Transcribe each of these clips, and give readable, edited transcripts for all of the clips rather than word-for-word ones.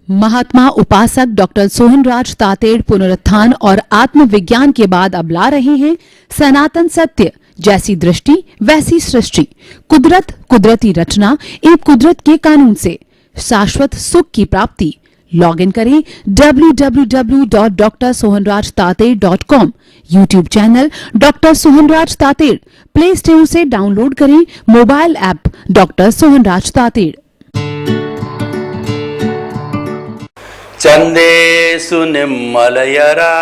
महात्मा उपासक डॉक्टर सोहनराज तातेड़ पुनरुत्थान और आत्मविज्ञान के बाद अब ला रहे हैं सनातन सत्य, जैसी दृष्टि वैसी सृष्टि, कुदरत, कुदरती रचना एवं कुदरत के कानून से शाश्वत सुख की प्राप्ति। लॉग इन करें www.drsohanrajtater.com, YouTube channel doctor Sohanraj Tated, play store से डाउनलोड करें mobile app doctor Sohanraj Tated. चंदेषु निम्मलयरा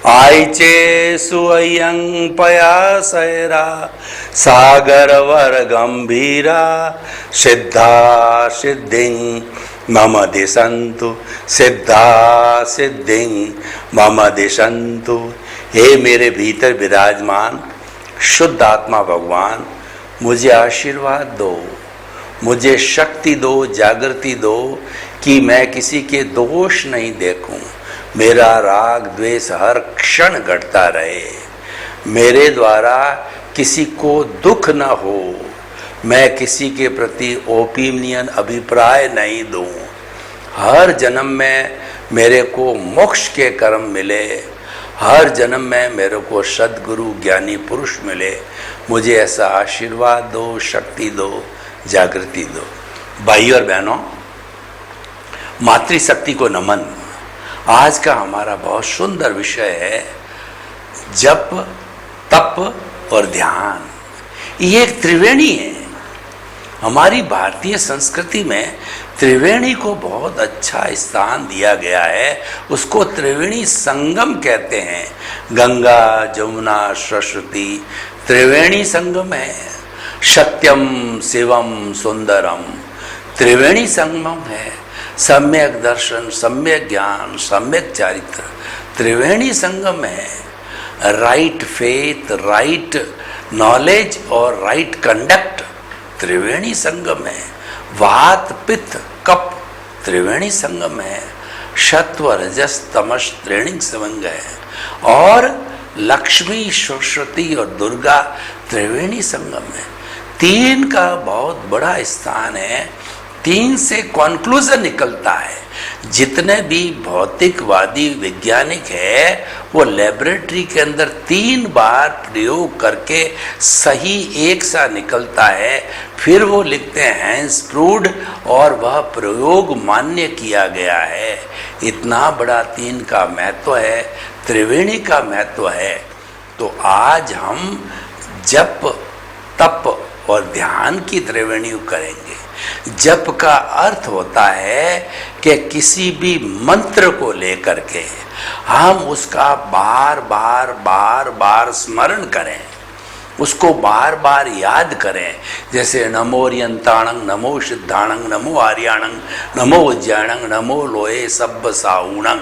आयचेषु अयं पयासैरा सागरवर गंभीरा सिद्धा सिद्धिं मम दिशन्तु सिद्धा सिद्धिं मम दिशन्तु। हे मेरे भीतर विराजमान शुद्ध आत्मा भगवान, मुझे आशीर्वाद दो, मुझे शक्ति दो, जागृति दो कि मैं किसी के दोष नहीं देखूं, मेरा राग द्वेष हर क्षण घटता रहे, मेरे द्वारा किसी को दुख न हो, मैं किसी के प्रति ओपिनियन अभिप्राय नहीं दूं, हर जन्म में मेरे को मोक्ष के कर्म मिले, हर जन्म में मेरे को सद्गुरु ज्ञानी पुरुष मिले, मुझे ऐसा आशीर्वाद दो, शक्ति दो, जागृति दो। भाई और बहनों, मातृशक्ति को नमन आज का हमारा बहुत सुंदर विषय है। जप, तप और ध्यान, ये एक त्रिवेणी है। हमारी भारतीय संस्कृति में त्रिवेणी को बहुत अच्छा स्थान दिया गया है, उसको त्रिवेणी संगम कहते हैं। गंगा जमुना सरस्वती त्रिवेणी संगम है। सत्यम शिवम सुंदरम त्रिवेणी संगम है। सम्यक दर्शन, सम्यक ज्ञान, सम्यक चारित्र त्रिवेणी संगम है। राइट फेथ, राइट नॉलेज और राइट कंडक्ट त्रिवेणी संगम है। वात पित्त कप त्रिवेणी संगम है। सत्व रजस तमस त्रिवेणी संगम है। और लक्ष्मी सरस्वती और दुर्गा त्रिवेणी संगम है। तीन का बहुत बड़ा स्थान है। तीन से कॉन्क्लूजन निकलता है। जितने भी भौतिकवादी वैज्ञानिक है वो लेबोरेटरी के अंदर 3 बार प्रयोग करके सही एक सा निकलता है, फिर वो लिखते हैं हैंस प्रूव्ड और वह प्रयोग मान्य किया गया है। इतना बड़ा 3 का महत्व है, त्रिवेणी का महत्व है। तो आज हम जप, तप और ध्यान की त्रिवेणी करेंगे। जप का अर्थ होता है कि किसी भी मंत्र को लेकर के हम उसका बार बार स्मरण करें, उसको बार बार याद करें। जैसे नमो रियंताणं, नमो सिद्धाणं, नमो आर्याणं, नमो उज्जैणं, नमो लोए सब्ब साउणं,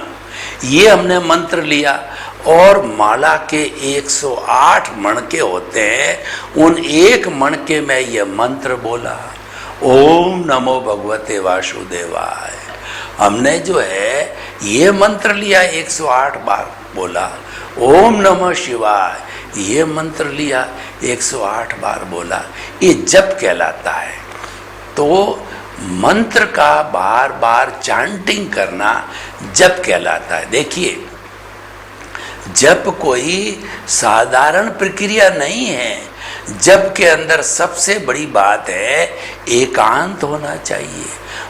ये हमने मंत्र लिया। और माला के 108 मणके होते हैं, उन एक मणके में ये मंत्र बोला, ओम नमो भगवते वासुदेवाय। हमने जो है ये मंत्र लिया, 108 बार बोला। ओम नमः शिवाय, ये मंत्र लिया, 108 बार बोला। ये जप कहलाता है। तो मंत्र का बार बार चांटिंग करना जप कहलाता है। देखिए, जप कोई साधारण प्रक्रिया नहीं है। जप के अंदर सबसे बड़ी बात है एकांत होना चाहिए,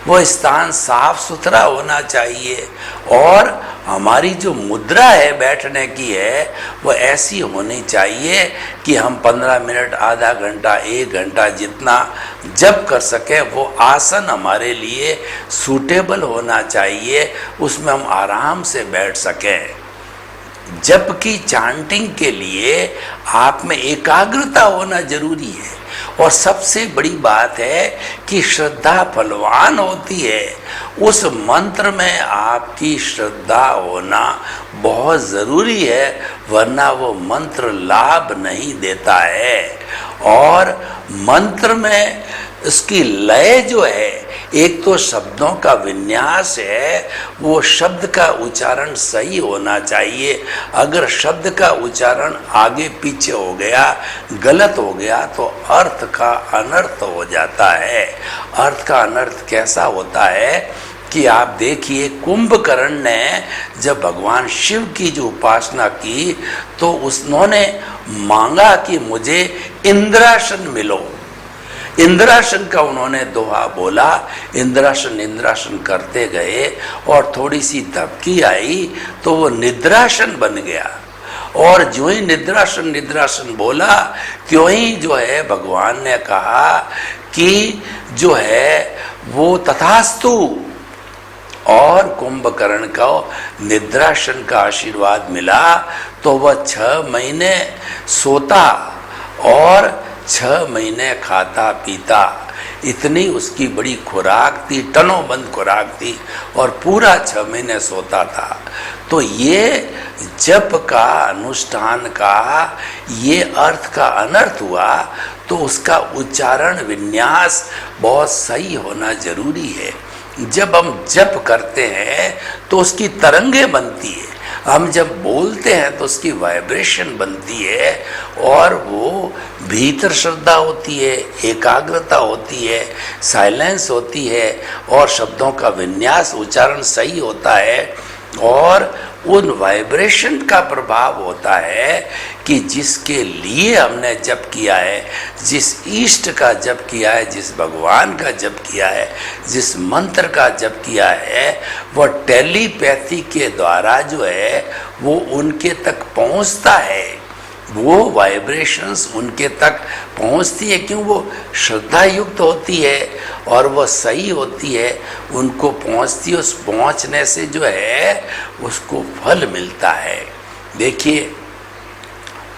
वो स्थान साफ सुथरा होना चाहिए, और हमारी जो मुद्रा है बैठने की है वो ऐसी होनी चाहिए कि हम 15 मिनट, आधा घंटा, 1 घंटा जितना जप कर सके वो आसन हमारे लिए सूटेबल होना चाहिए, उसमें हम आराम से बैठ सकें। जप की चांटिंग के लिए आप में एकाग्रता होना जरूरी है। और सबसे बड़ी बात है कि श्रद्धा फलवान होती है। उस मंत्र में आपकी श्रद्धा होना बहुत ज़रूरी है, वरना वो मंत्र लाभ नहीं देता है। और मंत्र में उसकी लय जो है, एक तो शब्दों का विन्यास है, वो शब्द का उच्चारण सही होना चाहिए। अगर शब्द का उच्चारण आगे पीछे हो गया, गलत हो गया, तो अर्थ का अनर्थ हो जाता है। अर्थ का अनर्थ कैसा होता है कि आप देखिए कुंभकर्ण ने जब भगवान शिव की जो उपासना की तो उन्होंने मांगा कि मुझे इंद्रासन मिलो। इंद्रासन का उन्होंने दोहा बोला, इंद्रासन इंद्रासन करते गए और थोड़ी सी धपकी आई तो वो निद्रासन बन गया। और जो ही निद्रासन निद्रासन बोला क्यों ही जो है भगवान ने कहा कि जो है वो तथास्तु, और कुंभकर्ण को निद्रासन का आशीर्वाद मिला तो वह 6 महीने सोता और 6 महीने खाता पीता। इतनी उसकी बड़ी खुराक थी, टनोबंद खुराक थी, और पूरा 6 महीने सोता था। तो ये जप का अनुष्ठान का ये अर्थ का अनर्थ हुआ तो उसका उच्चारण विन्यास बहुत सही होना जरूरी है। जब हम जप करते हैं तो उसकी तरंगें बनती है, हम जब बोलते हैं तो उसकी वाइब्रेशन बनती है, और वो भीतर श्रद्धा होती है, एकाग्रता होती है, साइलेंस होती है, और शब्दों का विन्यास उच्चारण सही होता है, और उन वाइब्रेशन का प्रभाव होता है कि जिसके लिए हमने जप किया है, जिस इष्ट का जप किया है, जिस भगवान का जप किया है, जिस मंत्र का जप किया है, वह टेलीपैथी के द्वारा जो है वो उनके तक पहुंचता है। वो वाइब्रेशंस उनके तक पहुंचती है क्यों, वो श्रद्धा युक्त होती है और वो सही होती है, उनको पहुंचती है। उस पहुंचने से जो है उसको फल मिलता है। देखिए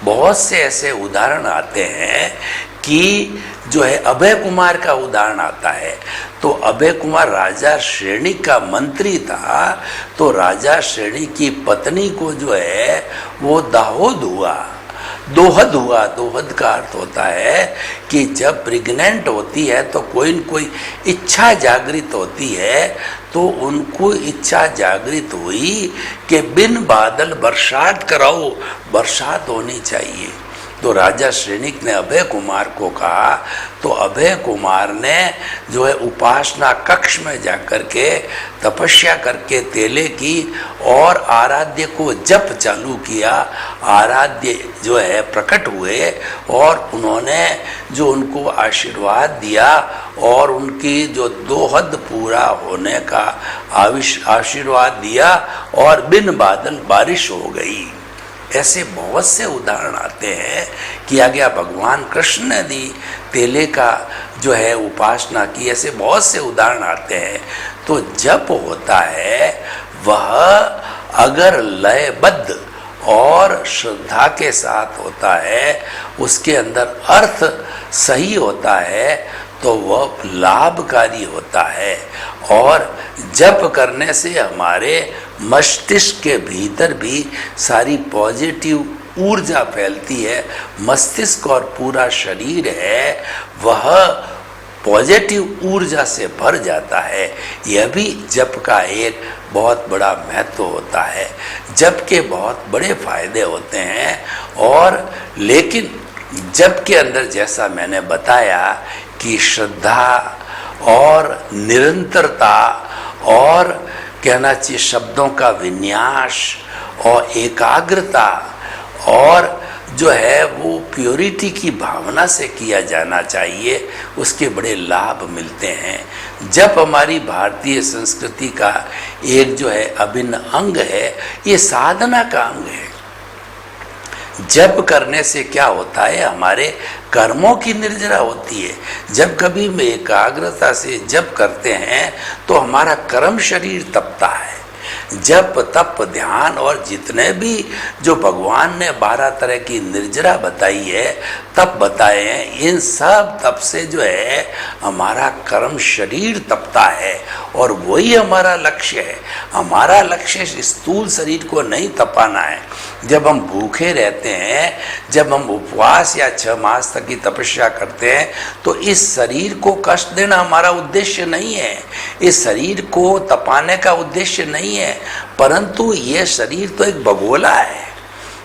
बहुत से ऐसे उदाहरण आते हैं कि जो है अभय कुमार का उदाहरण आता है। तो अभय कुमार राजा श्रेणी का मंत्री था, तो राजा श्रेणी की पत्नी को जो है वो दाहोद हुआ, दोहद हुआ। दोहद का अर्थ होता है कि जब प्रेग्नेंट होती है तो कोई न कोई इच्छा जागृत होती है, तो उनको इच्छा जागृत हुई कि बिन बादल बरसात कराओ, बरसात होनी चाहिए। तो राजा श्रेणिक ने अभय कुमार को कहा, तो अभय कुमार ने जो है उपासना कक्ष में जाकर के तपस्या करके तेले की और आराध्य को जप चालू किया। आराध्य जो है प्रकट हुए और उन्होंने जो उनको आशीर्वाद दिया और उनकी जो दोहद पूरा होने का आशीर्वाद दिया और बिन बादल बारिश हो गई। ऐसे बहुत से उदाहरण आते हैं। किया गया भगवान कृष्ण ने दी तेले का जो है उपासना की, ऐसे बहुत से उदाहरण आते हैं। तो जप होता है वह अगर लयबद्ध और श्रद्धा के साथ होता है, उसके अंदर अर्थ सही होता है, तो वह लाभकारी होता है। और जप करने से हमारे मस्तिष्क के भीतर भी सारी पॉजिटिव ऊर्जा फैलती है। मस्तिष्क और पूरा शरीर है वह पॉजिटिव ऊर्जा से भर जाता है। यह भी जप का एक बहुत बड़ा महत्व होता है। जप के बहुत बड़े फायदे होते हैं। और लेकिन जप के अंदर जैसा मैंने बताया कि श्रद्धा और निरंतरता और कहना चाहिए शब्दों का विन्यास और एकाग्रता और जो है वो प्योरिटी की भावना से किया जाना चाहिए, उसके बड़े लाभ मिलते हैं। जप हमारी भारतीय संस्कृति का एक जो है अभिन्न अंग है, ये साधना का अंग है। जप करने से क्या होता है, हमारे कर्मों की निर्जरा होती है। जब कभी हम एकाग्रता से जप करते हैं तो हमारा कर्म शरीर तपता है। जप तप ध्यान और जितने भी जो भगवान ने 12 तरह की निर्जरा बताई है, तप बताए हैं, इन सब तप से जो है हमारा कर्म शरीर तपता है और वही हमारा लक्ष्य है। हमारा लक्ष्य स्थूल शरीर को नहीं तपाना है। जब हम भूखे रहते हैं, जब हम उपवास या 6 मास तक की तपस्या करते हैं, तो इस शरीर को कष्ट देना हमारा उद्देश्य नहीं है। इस शरीर को तपाने का उद्देश्य नहीं है, परंतु ये शरीर तो एक भगोला है।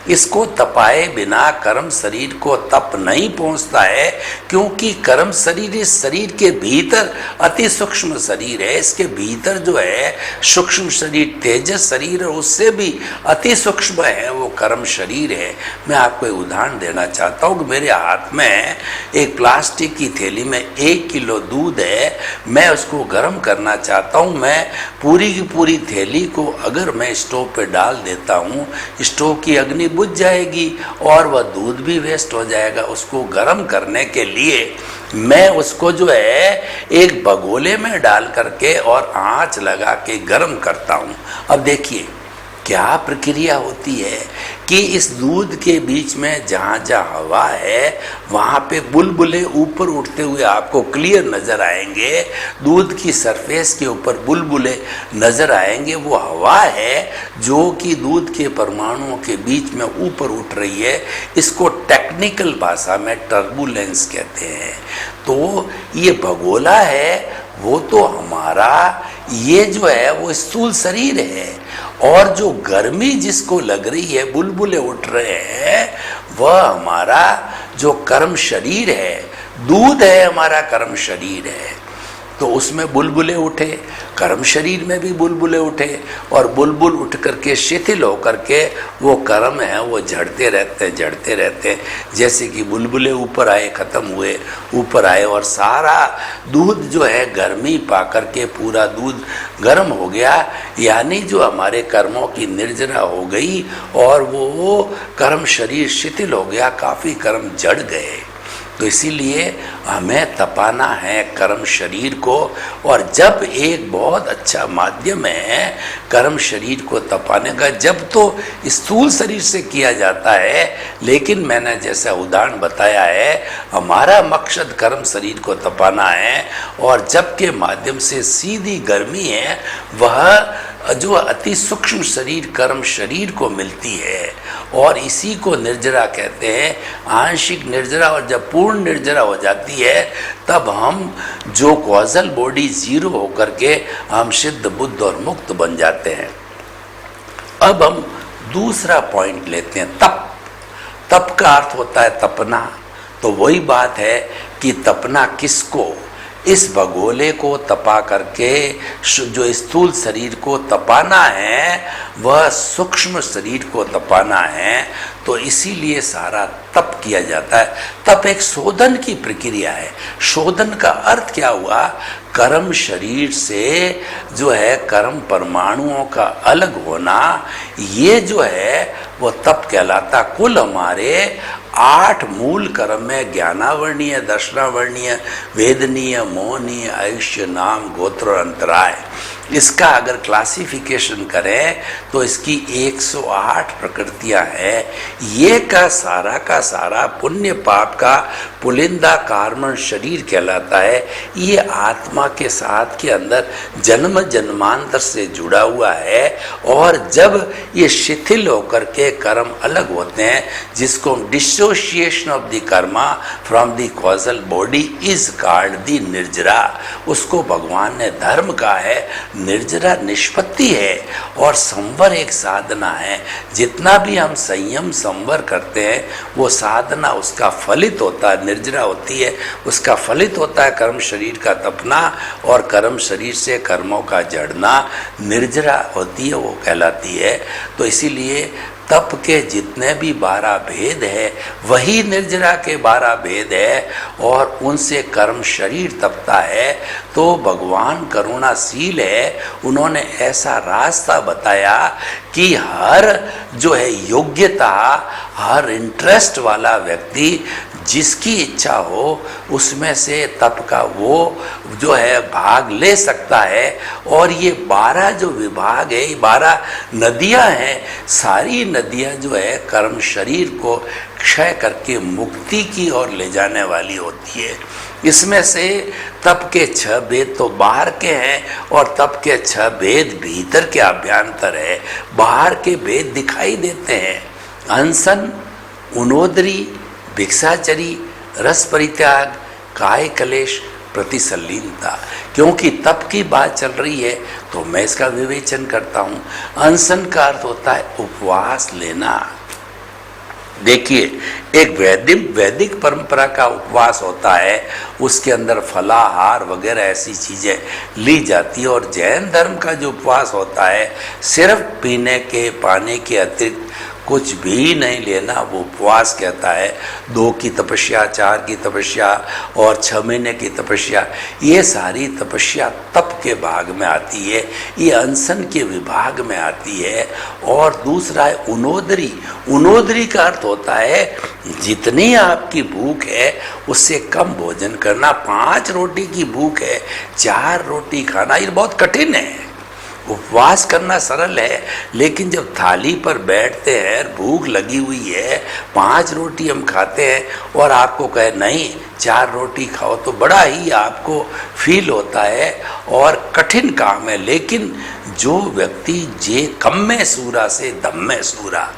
इसको तपाए बिना कर्म शरीर को तप नहीं पहुंचता है, क्योंकि कर्म शरीर इस शरीर के भीतर अति सूक्ष्म शरीर है। इसके भीतर जो है सूक्ष्म शरीर तेजस शरीर है, उससे भी अति सूक्ष्म है वो कर्म शरीर है। मैं आपको एक उदाहरण देना चाहता हूँ कि मेरे हाथ में एक प्लास्टिक की थैली में 1 किलो दूध है, मैं उसको गर्म करना चाहता हूँ। मैं पूरी की पूरी थैली को अगर मैं स्टोव पे डाल देता हूँ, स्टोव की अग्नि बुझ जाएगी और वह दूध भी वेस्ट हो जाएगा। उसको गर्म करने के लिए मैं उसको जो है एक भगोले में डाल करके और आंच लगा के गर्म करता हूँ। अब देखिए क्या प्रक्रिया होती है कि इस दूध के बीच में जहाँ जहाँ हवा है वहाँ पे बुलबुले ऊपर उठते हुए आपको क्लियर नज़र आएंगे। दूध की सरफेस के ऊपर बुलबुले नज़र आएंगे, वो हवा है जो कि दूध के परमाणुओं के बीच में ऊपर उठ रही है। इसको टेक्निकल भाषा में टर्बुलेंस कहते हैं। तो ये भगोला है वो तो हमारा ये जो है वो स्थूल शरीर है, और जो गर्मी जिसको लग रही है, बुलबुले उठ रहे हैं, वह हमारा जो कर्म शरीर है, दूध है हमारा कर्म शरीर है। तो उसमें बुलबुले उठे, कर्म शरीर में भी बुलबुले उठे, और बुलबुल उठ करके शिथिल होकर के वो कर्म है वो झड़ते रहते हैं। जैसे कि बुलबुले ऊपर आए, ख़त्म हुए, ऊपर आए, और सारा दूध जो है गर्मी पा करके पूरा दूध गर्म हो गया, यानी जो हमारे कर्मों की निर्जरा हो गई और वो कर्म शरीर शिथिल हो गया, काफ़ी कर्म जड़ गए। तो इसीलिए हमें तपाना है कर्म शरीर को, और जब एक बहुत अच्छा माध्यम है कर्म शरीर को तपाने का, जब तो स्थूल शरीर से किया जाता है, लेकिन मैंने जैसा उदाहरण बताया है हमारा मकसद कर्म शरीर को तपाना है, और जब के माध्यम से सीधी गर्मी है वह जो अति सूक्ष्म शरीर कर्म शरीर को मिलती है, और इसी को निर्जरा कहते हैं, आंशिक निर्जरा। और जब पूर्ण निर्जरा हो जाती है तब हम जो कॉजल बॉडी जीरो होकर के हम सिद्ध बुद्ध और मुक्त बन जाते हैं। अब हम दूसरा पॉइंट लेते हैं, तप। तप का अर्थ होता है तपना। तो वही बात है कि तपना किसको, इस भगोले को तपा करके जो स्थूल शरीर को तपाना है वह सूक्ष्म शरीर को तपाना है। तो इसीलिए सारा तप किया जाता है। तप एक शोधन की प्रक्रिया है। शोधन का अर्थ क्या हुआ, कर्म शरीर से जो है कर्म परमाणुओं का अलग होना, ये जो है वो तप कहलाता। कुल हमारे 8 मूल कर्म में ज्ञानावर्णीय, दर्शनावर्णीय, वेदनीय, मोहनीय, आयुष्य, नाम, गोत्र और अंतराय, इसका अगर क्लासिफिकेशन करें तो इसकी 108 प्रकृतियां हैं। ये का सारा पुण्य पाप का पुलिंदा कार्मण शरीर कहलाता है। ये आत्मा के साथ के अंदर जन्म जन्मांतर से जुड़ा हुआ है, और जब ये शिथिल होकर के कर्म अलग होते हैं, जिसको dissociation of the karma from the causal body is called the nirjara, उसको भगवान ने धर्म कहा है। निर्जरा निष्पत्ति है और संवर एक साधना है। जितना भी हम संयम संवर करते हैं वो साधना उसका फलित होता है, निर्जरा होती है, उसका फलित होता है कर्म शरीर का तपना, और कर्म शरीर से कर्मों का जड़ना निर्जरा होती है, वो कहलाती है। तो इसीलिए तप के जितने भी 12 भेद है वही निर्जरा के 12 भेद है, और उनसे कर्म शरीर तपता है। तो भगवान करुणाशील है, उन्होंने ऐसा रास्ता बताया कि हर जो है योग्यता, हर इंटरेस्ट वाला व्यक्ति जिसकी इच्छा हो उसमें से तप का वो जो है भाग ले सकता है। और ये 12 जो विभाग है, 12 नदियां हैं, सारी नदियां जो है कर्म शरीर को क्षय करके मुक्ति की ओर ले जाने वाली होती है। इसमें से तप के 6 भेद तो बाहर के हैं, और तप के 6 भेद भीतर के अभ्यंतर है। बाहर के भेद दिखाई देते हैं, अनशन, उनोदरी, भिक्षाचरी, रस परित्याग, काय कलेश, प्रतिसल्लीनता। क्योंकि तप की बात चल रही है तो मैं इसका विवेचन करता हूँ। अनशन का अर्थ होता है उपवास लेना, देखिए, एक वैदिक परंपरा का उपवास होता है, उसके अंदर फलाहार वगैरह ऐसी चीज़ें ली जाती है। और जैन धर्म का जो उपवास होता है, सिर्फ पीने के पानी के अतिरिक्त कुछ भी नहीं लेना, वो उपवास कहता है। 2 की तपस्या, 4 की तपस्या और 6 महीने की तपस्या, ये सारी तपस्या तप के भाग में आती है, ये अनशन के विभाग में आती है। और दूसरा है उनोदरी। उनोदरी का अर्थ होता है जितनी आपकी भूख है उससे कम भोजन करना। 5 रोटी की भूख है, 4 रोटी खाना, ये बहुत कठिन है। उपवास करना सरल है, लेकिन जब थाली पर बैठते हैं, भूख लगी हुई है, 5 रोटी हम खाते हैं और आपको कहे नहीं 4 रोटी खाओ, तो बड़ा ही आपको फील होता है और कठिन काम है। लेकिन जो व्यक्ति जे कम में सूरा से दम में सूरा,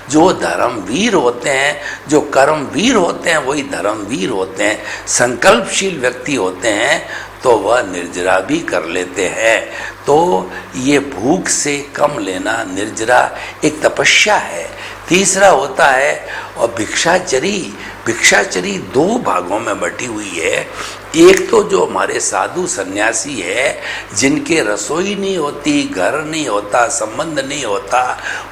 जो धर्मवीर होते हैं, जो कर्मवीर होते हैं, वही धर्मवीर होते हैं, संकल्पशील व्यक्ति होते हैं, तो वह निर्जरा भी कर लेते हैं। तो ये भूख से कम लेना निर्जरा एक तपस्या है। तीसरा होता है और भिक्षाचरी। भिक्षाचरी 2 भागों में बटी हुई है। एक तो जो हमारे साधु सन्यासी है, जिनके रसोई नहीं होती, घर नहीं होता, संबंध नहीं होता,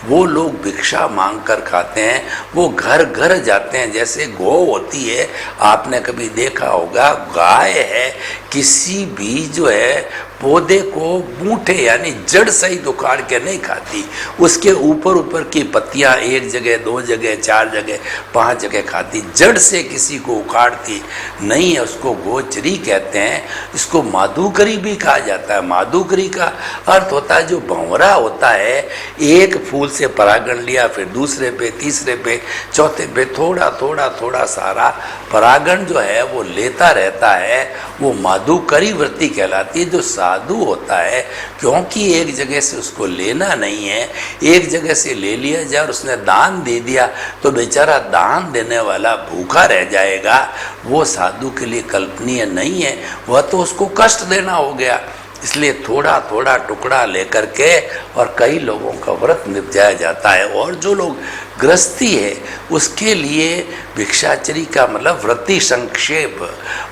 वो लोग भिक्षा मांग कर खाते हैं। वो घर घर जाते हैं। जैसे गौ होती है, आपने कभी देखा होगा, गाय है, किसी भी जो है पौधे को बूटे यानी जड़ सहित उखाड़ के नहीं खाती। उसके ऊपर ऊपर की पत्तियां 1 जगह, 2 जगह, 4 जगह, 5 जगह खाती, जड़ से किसी को उखाड़ती नहीं है। उसको गोचरी कहते हैं। इसको माधुकरी भी कहा जाता है। माधुकरी का अर्थ होता है जो भंवरा होता है, एक फूल से परागण लिया, फिर दूसरे पे, तीसरे पे, चौथे पे थोड़ा थोड़ा थोड़ा सारा परागण जो है वो लेता रहता है, वो माधुकरी वृत्ति कहलाती है। जो साधु होता है, क्योंकि एक जगह से उसको लेना नहीं है, एक जगह से ले लिया जाए और उसने दान दे दिया तो बेचारा दान देने वाला भूखा रह जाएगा, वो साधु के लिए कल्पनीय नहीं है। वह तो उसको कष्ट देना हो गया। इसलिए थोड़ा थोड़ा टुकड़ा लेकर के और कई लोगों का व्रत निपटाया जाता है। और जो लोग गृहस्थी है, उसके लिए भिक्षाचरी का मतलब व्रति संक्षेप,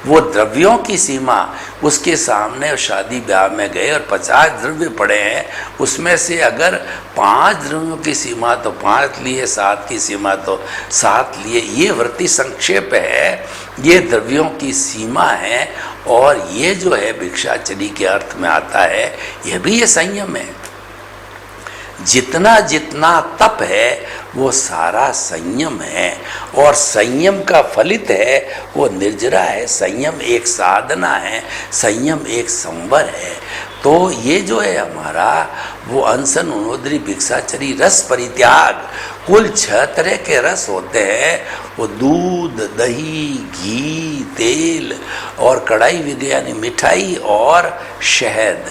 वो द्रव्यों की सीमा, उसके सामने शादी ब्याह में गए और 50 द्रव्य पड़े हैं, उसमें से अगर 5 द्रव्यों की सीमा तो 5 लिए, 7 की सीमा तो 7 लिए, ये व्रति संक्षेप है, ये द्रव्यों की सीमा है। और ये जो है भिक्षाचरी के अर्थ में आता है, यह भी ये संयम है। जितना जितना तप है वो सारा संयम है, और संयम का फलित है वो निर्जरा है। संयम एक साधना है, संयम एक संवर है। तो ये जो है हमारा वो अनशन, उनोदरी, भिक्षाचरी, रस परित्याग, कुल 6 तरह के रस होते हैं। वो दूध, दही, घी, तेल और कढ़ाई विधि यानी मिठाई और शहद,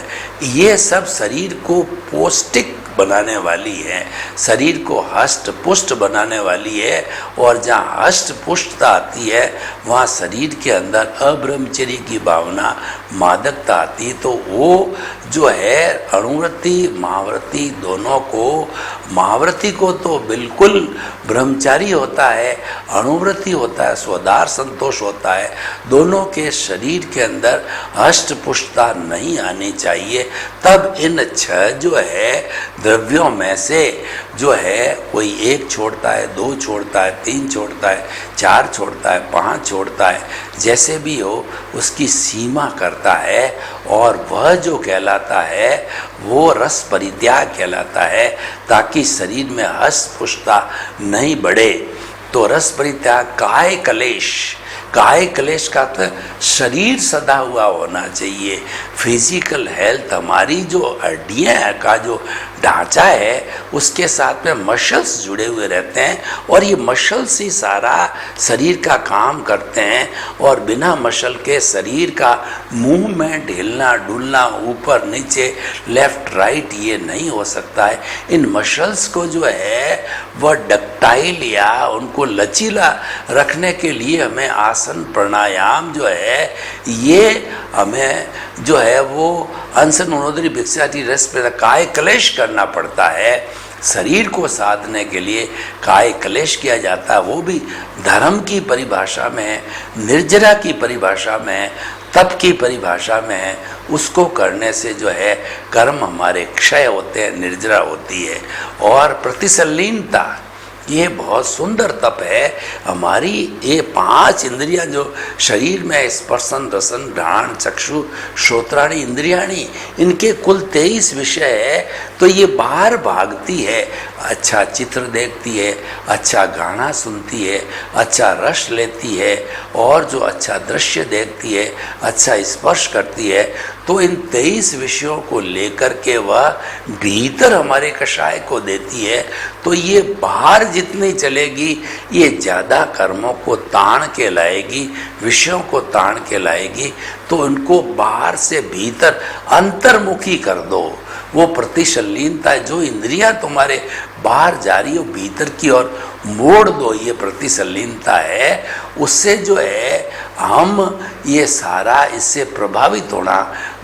ये सब शरीर को पौष्टिक बनाने वाली है, शरीर को हष्ट पुष्ट बनाने वाली है। और जहाँ हष्ट पुष्टता आती है वहाँ शरीर के अंदर अब्रह्मचर्य की भावना, मादकता आती है। तो वो जो है अणुवृत्ति महावृत्ति दोनों को, महावृत्ति को तो बिल्कुल ब्रह्मचारी होता है, अणुवृत्ति होता है, स्वदार संतोष होता है। दोनों के शरीर के अंदर हष्ट पुष्टता नहीं आनी चाहिए। तब इन 6 जो है द्रव्यों में से जो है कोई 1 छोड़ता है, 2 छोड़ता है, 3 छोड़ता है, 4 छोड़ता है, 5 छोड़ता है, जैसे भी हो उसकी सीमा करता है। और वह जो कहलाता है वो रस परित्याग कहलाता है, ताकि शरीर में हष्ट पुष्टता नहीं बढ़े। तो रस परित्याग, काय कलेश, काय क्लेश का तो शरीर सदा हुआ होना चाहिए। फिजिकल हेल्थ, हमारी जो हड्डियाँ का जो ढांचा है उसके साथ में मसल्स जुड़े हुए रहते हैं, और ये मसल्स ही सारा शरीर का काम करते हैं। और बिना मसल के शरीर का मूवमेंट, हिलना डुलना, ऊपर नीचे, लेफ्ट राइट, ये नहीं हो सकता है। इन मसल्स को जो है वह डक्टाइल या उनको लचीला रखने के लिए हमें आसन प्राणायाम जो है ये हमें जो है वो अनशन, उनोदरी, भिक्षाचरी, रस पे काय क्लेश करना पड़ता है। शरीर को साधने के लिए काय क्लेश किया जाता है, वो भी धर्म की परिभाषा में है, निर्जरा की परिभाषा में है, तप की परिभाषा में है। उसको करने से जो है कर्म हमारे क्षय होते हैं, निर्जरा होती है। और प्रतिसल्लीनता, ये बहुत सुंदर तप है। हमारी ये 5 इंद्रियां जो शरीर में, स्पर्शन रसन घ्राण चक्षु श्रोत्राणी इंद्रियाणी, इनके कुल 23 विषय है। तो ये बाहर भागती है, अच्छा चित्र देखती है, अच्छा गाना सुनती है, अच्छा रस लेती है, और जो अच्छा दृश्य देखती है, अच्छा स्पर्श करती है। तो इन 23 विषयों को लेकर के वह भीतर हमारे कषाय को देती है। तो ये बाहर जितनी चलेगी, ये ज़्यादा कर्मों को ताण के लाएगी, विषयों को ताण के लाएगी। तो उनको बाहर से भीतर अंतर्मुखी कर दो। वो प्रतिशल्लीनता है, जो इंद्रियां तुम्हारे बाहर जा रही हो भीतर की ओर मोड़ दो, ये प्रतिशल्लीनता है। उससे जो है हम ये सारा इससे प्रभावित होना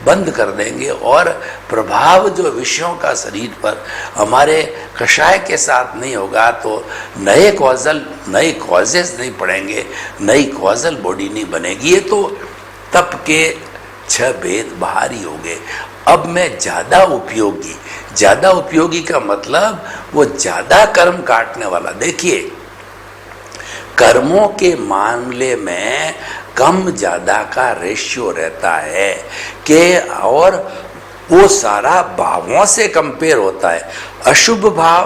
बंद कर देंगे, और प्रभाव जो विषयों का शरीर पर हमारे कषाय के साथ नहीं होगा, तो नए कॉजेस नहीं पड़ेंगे, नई कॉजल बॉडी नहीं बनेगी। ये तो तप के 6 भेद बाहर ही हो गए। अब मैं ज़्यादा उपयोगी का मतलब वो ज़्यादा कर्म काटने वाला। देखिए, कर्मों के मामले में कम ज़्यादा का रेशियो रहता है कि, और वो सारा भावों से कंपेयर होता है। अशुभ भाव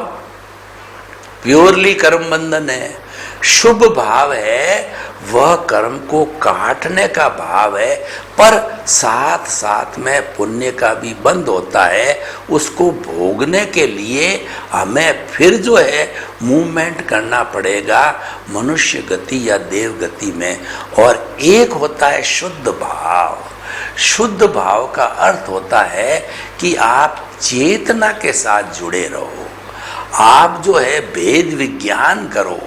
प्योरली कर्म बंधन है, शुभ भाव है वह कर्म को काटने का भाव है, पर साथ साथ में पुण्य का भी बंध होता है। उसको भोगने के लिए हमें फिर जो है मूवमेंट करना पड़ेगा मनुष्य गति या देव गति में। और एक होता है शुद्ध भाव। शुद्ध भाव का अर्थ होता है कि आप चेतना के साथ जुड़े रहो, आप जो है भेद विज्ञान करो,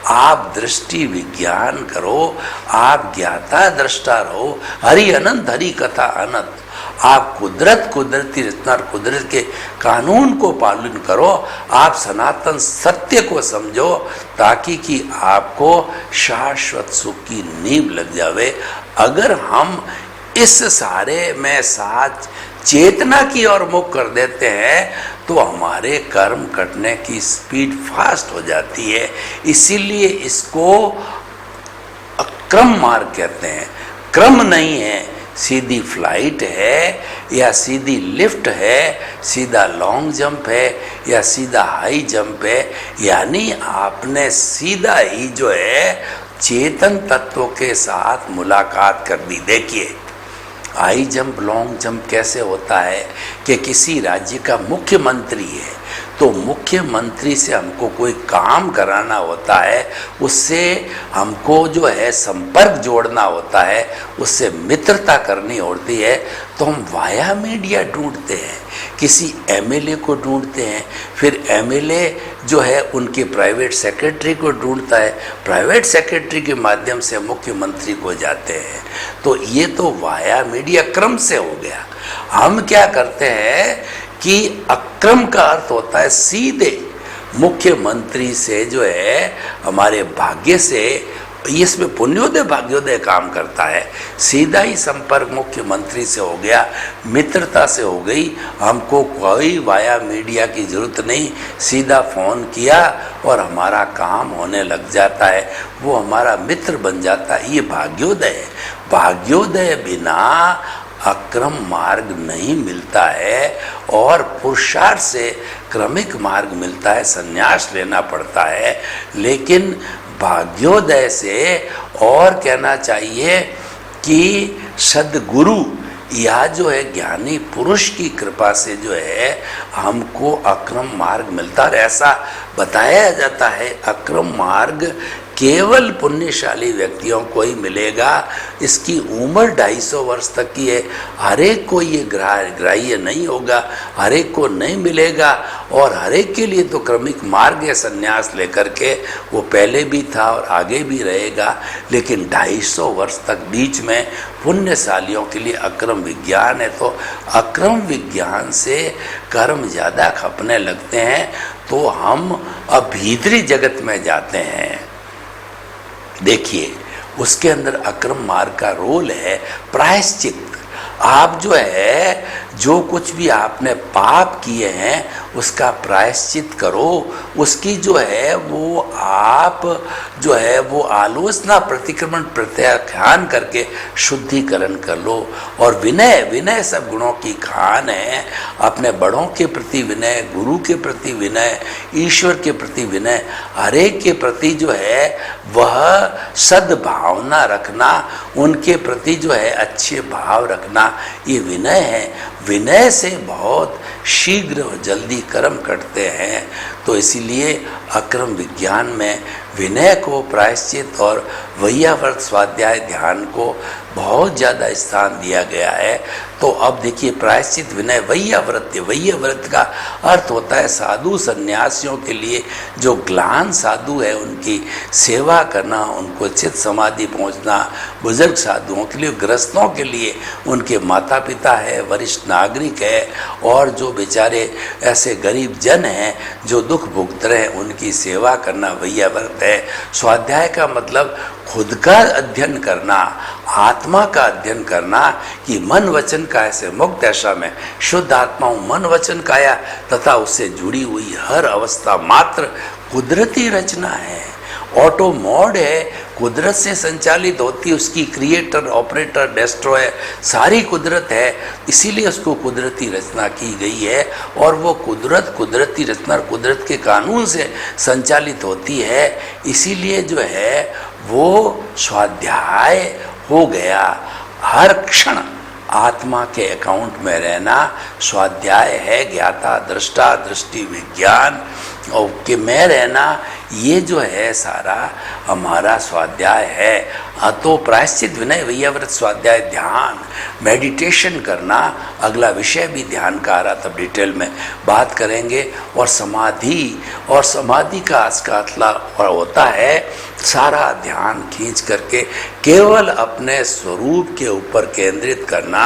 आप दृष्टि विज्ञान करो, आप ज्ञाता दृष्टा रहो। हरि अनंत, हरि कथा अनंत। आप कुदरती रचना और कुदरत के कानून को पालन करो, आप सनातन सत्य को समझो, ताकि कि आपको शाश्वत सुख की नींव लग जावे। अगर हम इस सारे में साथ चेतना की ओर मुख कर देते हैं, तो हमारे कर्म कटने की स्पीड फास्ट हो जाती है। इसीलिए इसको अक्रम मार्ग कहते हैं। क्रम नहीं है, सीधी फ्लाइट है या सीधी लिफ्ट है, सीधा लॉन्ग जंप है या सीधा हाई जंप है। यानी आपने सीधा ही जो है चेतन तत्वों के साथ मुलाकात कर दी। देखिए, हाई जंप लॉन्ग जंप कैसे होता है कि किसी राज्य का मुख्यमंत्री है, तो मुख्यमंत्री से हमको कोई काम कराना होता है, उससे हमको जो है संपर्क जोड़ना होता है, उससे मित्रता करनी होती है, तो हम वाया मीडिया ढूंढते हैं, किसी एमएलए को ढूंढते हैं, फिर एमएलए जो है उनके प्राइवेट सेक्रेटरी को ढूंढता है, प्राइवेट सेक्रेटरी के माध्यम से मुख्यमंत्री को जाते हैं। तो ये तो वाया मीडिया क्रम से हो गया। हम क्या करते हैं कि अक्रम का अर्थ होता है सीधे मुख्यमंत्री से जो है हमारे भाग्य से, इसमें पुण्योदय भाग्योदय काम करता है। सीधा ही संपर्क मुख्यमंत्री से हो गया, मित्रता से हो गई, हमको कोई वाया मीडिया की जरूरत नहीं, सीधा फ़ोन किया और हमारा काम होने लग जाता है, वो हमारा मित्र बन जाता है। ये भाग्योदय है। भाग्योदय बिना अक्रम मार्ग नहीं मिलता है, और पुरुषार्थ से क्रमिक मार्ग मिलता है, संन्यास लेना पड़ता है। लेकिन भाग्योदय से और कहना चाहिए कि सद्गुरु या जो है ज्ञानी पुरुष की कृपा से जो है हमको अक्रम मार्ग मिलता है। ऐसा बताया जाता है अक्रम मार्ग केवल पुण्यशाली व्यक्तियों को ही मिलेगा। इसकी उम्र 250 वर्ष तक की है, हर एक को ये ग्राह्य नहीं होगा, हर एक को नहीं मिलेगा, और हर एक के लिए तो क्रमिक मार्ग है संन्यास लेकर के, वो पहले भी था और आगे भी रहेगा। लेकिन 250 वर्ष तक बीच में पुण्यशालियों के लिए अक्रम विज्ञान है, तो अक्रम विज्ञान से कर्म ज़्यादा खपने लगते हैं। तो हम अब भीतरी जगत में जाते हैं। देखिए, उसके अंदर अक्रम मार्ग का रोल है प्रायश्चित। आप जो है, जो कुछ भी आपने पाप किए हैं उसका प्रायश्चित करो, उसकी जो है वो आप जो है वो आलोचना प्रतिक्रमण प्रत्याख्यान करके शुद्धिकरण कर लो। और विनय, विनय सब गुणों की खान है। अपने बड़ों के प्रति विनय, गुरु के प्रति विनय, ईश्वर के प्रति विनय, हरेक के प्रति जो है वह सद्भावना रखना, उनके प्रति जो है अच्छे भाव रखना, ये विनय है। विनय से बहुत शीघ्र और जल्दी कर्म कटते हैं। तो इसीलिए अक्रम विज्ञान में विनय को, प्रायश्चित और वैयावर्त स्वाध्याय ध्यान को बहुत ज़्यादा स्थान दिया गया है। तो अब देखिए, प्रायश्चित, विनय, वैयाव्रत। वैयाव्रत का अर्थ होता है साधु सन्यासियों के लिए, जो ग्लान साधु है उनकी सेवा करना, उनको चित्त समाधि पहुंचना, बुजुर्ग साधुओं के लिए, गृहस्थों के लिए, उनके माता पिता है, वरिष्ठ नागरिक है, और जो बेचारे ऐसे गरीब जन हैं जो दुख भुगत रहे हैं, उनकी सेवा करना वैयाव्रत है। स्वाध्याय का मतलब खुद का अध्ययन करना, आत्मा का अध्ययन करना कि मन वचन काया से मुक्त ऐसा में शुद्ध आत्मा हूँ। मन वचन काया तथा उससे जुड़ी हुई हर अवस्था मात्र कुदरती रचना है, ऑटो मोड है, कुदरत से संचालित होती, उसकी क्रिएटर, ऑपरेटर, डेस्ट्रॉयर सारी कुदरत है। इसीलिए उसको कुदरती रचना की गई है, और वो कुदरत, कुदरती रचना, कुदरत के कानून से संचालित होती है। इसीलिए जो है वो स्वाध्याय हो गया। हर क्षण आत्मा के अकाउंट में रहना स्वाध्याय है। ज्ञाता, दृष्टा, दृष्टि, विज्ञान और के में रहना, ये जो है सारा हमारा स्वाध्याय है। तो प्रायश्चित, विनय, वैयाव्रत, स्वाध्याय, ध्यान, मेडिटेशन करना, अगला विषय भी ध्यान का आ रहा, तब डिटेल में बात करेंगे। और समाधि, और समाधि का असकातला होता है सारा ध्यान खींच करके केवल अपने स्वरूप के ऊपर केंद्रित करना,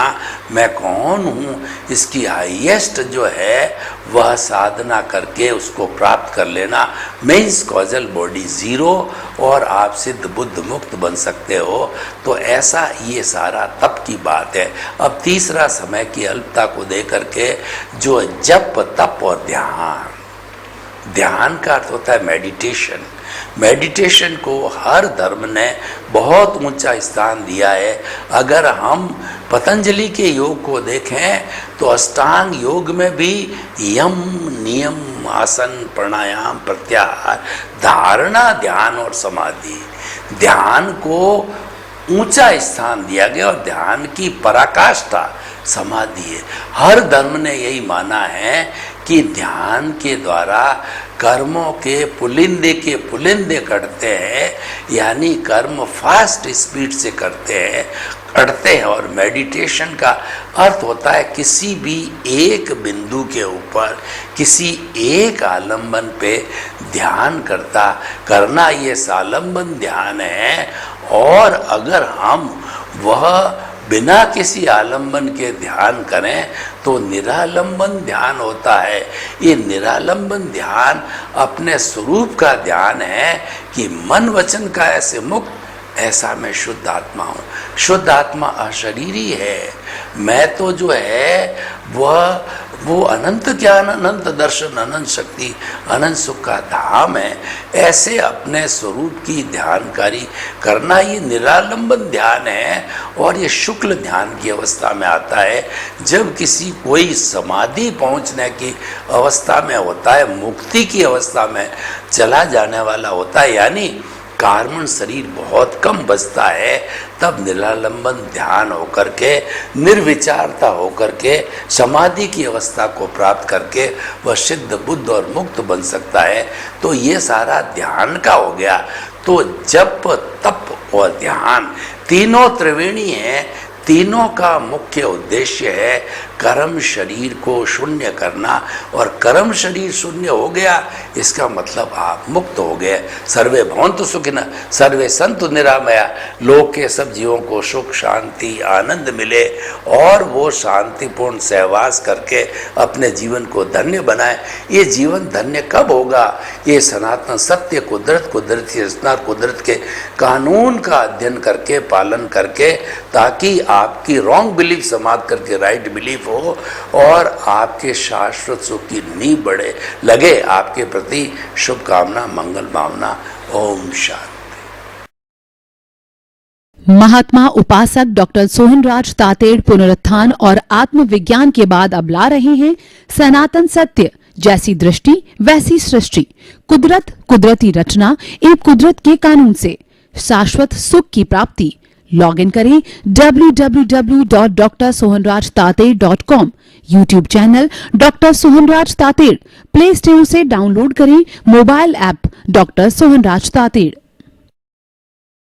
मैं कौन हूँ, इसकी हाईएस्ट जो है वह साधना करके उसको प्राप्त कर लेना। मीन्स कॉजल बॉडी जीरो, और आप सिद्ध बुद्ध मुक्त बन सकते हो। तो ऐसा ये सारा तप की बात है। अब तीसरा समय की अल्पता को देकर के जो जप, तप और ध्यान, ध्यान का अर्थ होता है मेडिटेशन। मेडिटेशन को हर धर्म ने बहुत ऊंचा स्थान दिया है। अगर हम पतंजलि के योग को देखें तो अष्टांग योग में भी यम, नियम, आसन, प्राणायाम, प्रत्याहार, धारणा, ध्यान और समाधि, ध्यान को ऊंचा स्थान दिया गया। और ध्यान की पराकाष्ठा समाधि है। हर धर्म ने यही माना है कि ध्यान के द्वारा कर्मों के पुलिंदे के पुलिंदे कटते हैं, यानी कर्म फास्ट स्पीड से करते हैं। और मेडिटेशन का अर्थ होता है किसी भी एक बिंदु के ऊपर, किसी एक आलंबन पे ध्यान करना, ये सालंबन ध्यान है। और अगर हम वह बिना किसी आलंबन के ध्यान करें तो निरालंबन ध्यान होता है। ये निरालंबन ध्यान अपने स्वरूप का ध्यान है कि मन वचन का ऐसे मुक्त, ऐसा मैं शुद्ध आत्मा हूँ। शुद्ध आत्मा अशरीरी है। मैं तो जो है वो अनंत ज्ञान, अनंत दर्शन, अनंत शक्ति, अनंत सुख का धाम है। ऐसे अपने स्वरूप की ध्यानकारी करना, ये निरालंबन ध्यान है। और ये शुक्ल ध्यान की अवस्था में आता है जब किसी कोई समाधि पहुंचने की अवस्था में होता है, मुक्ति की अवस्था में चला जाने वाला होता है, यानी कार्बन शरीर बहुत कम बचता है, तब निरालंबन ध्यान होकर के, निर्विचारता होकर के, समाधि की अवस्था को प्राप्त करके वह सिद्ध, बुद्ध और मुक्त बन सकता है। तो ये सारा ध्यान का हो गया। तो जप, तप और ध्यान तीनों त्रिवेणी हैं। तीनों का मुख्य उद्देश्य है कर्म शरीर को शून्य करना, और कर्म शरीर शून्य हो गया इसका मतलब आप मुक्त हो गए। सर्वे भवन्तु सुखिनः सर्वे सन्तु निरामया, लोक के सब जीवों को सुख शांति आनंद मिले और वो शांतिपूर्ण सहवास करके अपने जीवन को धन्य बनाए। ये जीवन धन्य कब होगा? ये सनातन सत्य कुदरत, कुदरत की रचना, कुदरत के कानून का अध्ययन करके पालन करके, ताकि आपकी रॉन्ग बिलीफ समाप्त करके राइट बिलीफ हो और आपके शाश्वत सुख की नींव बढ़े। लगे आपके प्रति शुभकामना मंगल भावना। ओम शांति। महात्मा उपासक डॉक्टर सोहनराज तातेड़ पुनरुत्थान और आत्मविज्ञान के बाद अब ला रहे हैं सनातन सत्य, जैसी दृष्टि वैसी सृष्टि, कुदरत, कुदरती रचना एवं कुदरत के कानून से शाश्वत सुख की प्राप्ति। लॉग इन करें www.drsohanrajtater.com, YouTube channel doctor Sohanraj Tated, play store से डाउनलोड करें mobile app doctor Sohanraj Tated.